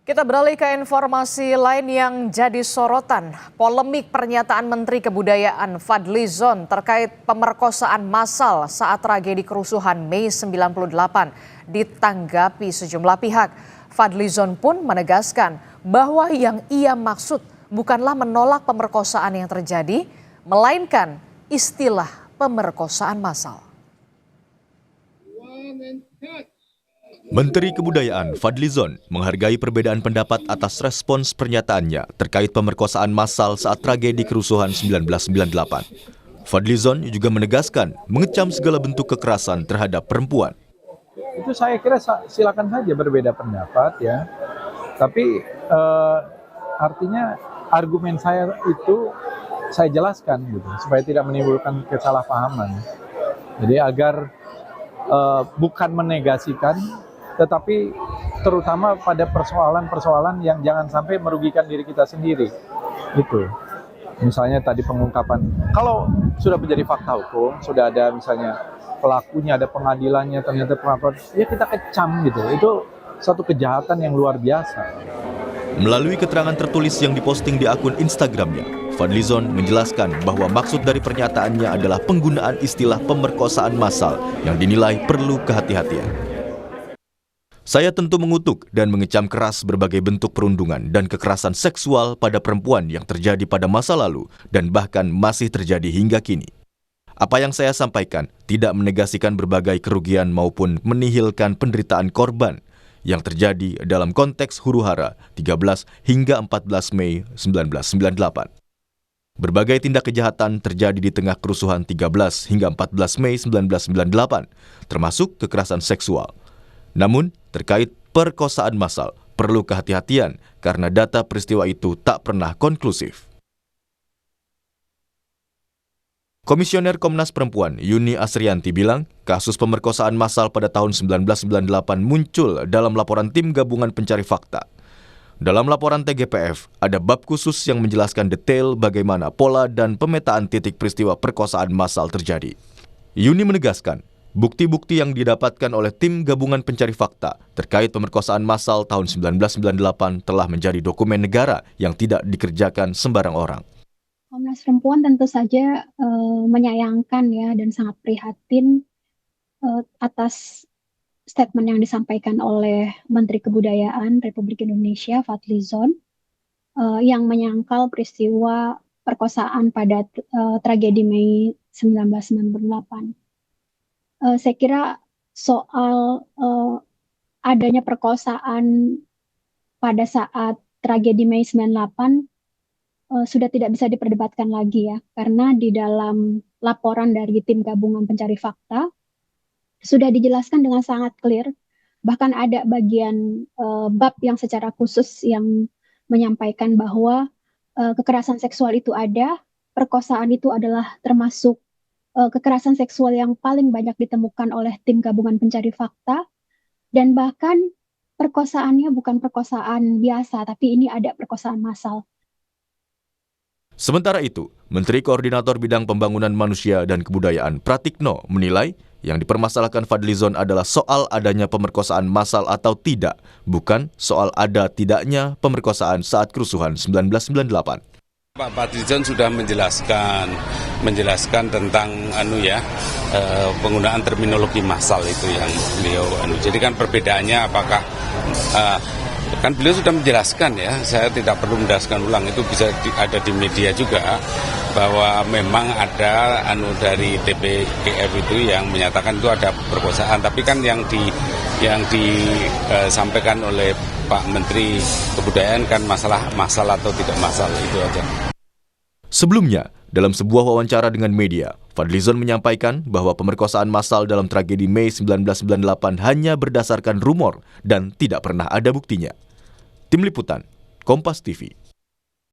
Kita beralih ke informasi lain yang jadi sorotan. Polemik pernyataan Menteri Kebudayaan Fadlizon terkait pemerkosaan massal saat tragedi kerusuhan Mei 98 ditanggapi sejumlah pihak. Fadlizon pun menegaskan bahwa yang ia maksud bukanlah menolak pemerkosaan yang terjadi, melainkan istilah pemerkosaan massal. Menteri Kebudayaan Fadlizon menghargai perbedaan pendapat atas respons pernyataannya terkait pemerkosaan massal saat tragedi kerusuhan 1998. Fadlizon juga menegaskan mengecam segala bentuk kekerasan terhadap perempuan. Itu saya kira silakan saja berbeda pendapat ya. Tapi artinya argumen saya itu saya jelaskan gitu supaya tidak menimbulkan kesalahpahaman. Jadi agar bukan menegasikan, tetapi terutama pada persoalan-persoalan yang jangan sampai merugikan diri kita sendiri. Gitu. Misalnya tadi pengungkapan, kalau sudah menjadi fakta hukum, sudah ada misalnya pelakunya, ada pengadilannya, ternyata pengakuan, ya kita kecam gitu. Itu satu kejahatan yang luar biasa. Melalui keterangan tertulis yang diposting di akun Instagramnya, Fadlizon menjelaskan bahwa maksud dari pernyataannya adalah penggunaan istilah pemerkosaan massal yang dinilai perlu kehati-hatian. Saya tentu mengutuk dan mengecam keras berbagai bentuk perundungan dan kekerasan seksual pada perempuan yang terjadi pada masa lalu dan bahkan masih terjadi hingga kini. Apa yang saya sampaikan tidak menegasikan berbagai kerugian maupun menihilkan penderitaan korban yang terjadi dalam konteks huru-hara 13 hingga 14 Mei 1998. Berbagai tindak kejahatan terjadi di tengah kerusuhan 13 hingga 14 Mei 1998, termasuk kekerasan seksual. Namun, terkait perkosaan massal, perlu kehati-hatian karena data peristiwa itu tak pernah konklusif. Komisioner Komnas Perempuan Yuni Asrianti bilang, kasus pemerkosaan massal pada tahun 1998 muncul dalam laporan Tim Gabungan Pencari Fakta. Dalam laporan TGPF, ada bab khusus yang menjelaskan detail bagaimana pola dan pemetaan titik peristiwa perkosaan massal terjadi. Yuni menegaskan, bukti-bukti yang didapatkan oleh Tim Gabungan Pencari Fakta terkait pemerkosaan massal tahun 1998 telah menjadi dokumen negara yang tidak dikerjakan sembarang orang. Komnas Perempuan tentu saja menyayangkan ya dan sangat prihatin atas statement yang disampaikan oleh Menteri Kebudayaan Republik Indonesia Fadlizon yang menyangkal peristiwa perkosaan pada tragedi Mei 1998. Saya kira soal adanya perkosaan pada saat tragedi Mei 98 sudah tidak bisa diperdebatkan lagi ya, karena di dalam laporan dari Tim Gabungan Pencari Fakta sudah dijelaskan dengan sangat clear, bahkan ada bagian bab yang secara khusus yang menyampaikan bahwa kekerasan seksual itu ada, perkosaan itu adalah termasuk kekerasan seksual yang paling banyak ditemukan oleh Tim Gabungan Pencari Fakta, dan bahkan perkosaannya bukan perkosaan biasa, tapi ini ada perkosaan massal. Sementara itu, Menteri Koordinator Bidang Pembangunan Manusia dan Kebudayaan Pratikno menilai yang dipermasalahkan Fadlizon adalah soal adanya pemerkosaan massal atau tidak, bukan soal ada tidaknya pemerkosaan saat kerusuhan 1998. Pak Fadlizon sudah menjelaskan tentang penggunaan terminologi massal itu yang beliau Jadi kan perbedaannya apakah kan beliau sudah menjelaskan ya, saya tidak perlu menjelaskan ulang, itu bisa ada di media juga bahwa memang ada dari TPGF itu yang menyatakan itu ada perkosaan, tapi kan yang disampaikan oleh Pak Menteri Kebudayaan kan masalah massal atau tidak massal, itu aja. Sebelumnya, dalam sebuah wawancara dengan media, Fadlizon menyampaikan bahwa pemerkosaan massal dalam tragedi Mei 1998 hanya berdasarkan rumor dan tidak pernah ada buktinya. Tim Liputan, Kompas TV.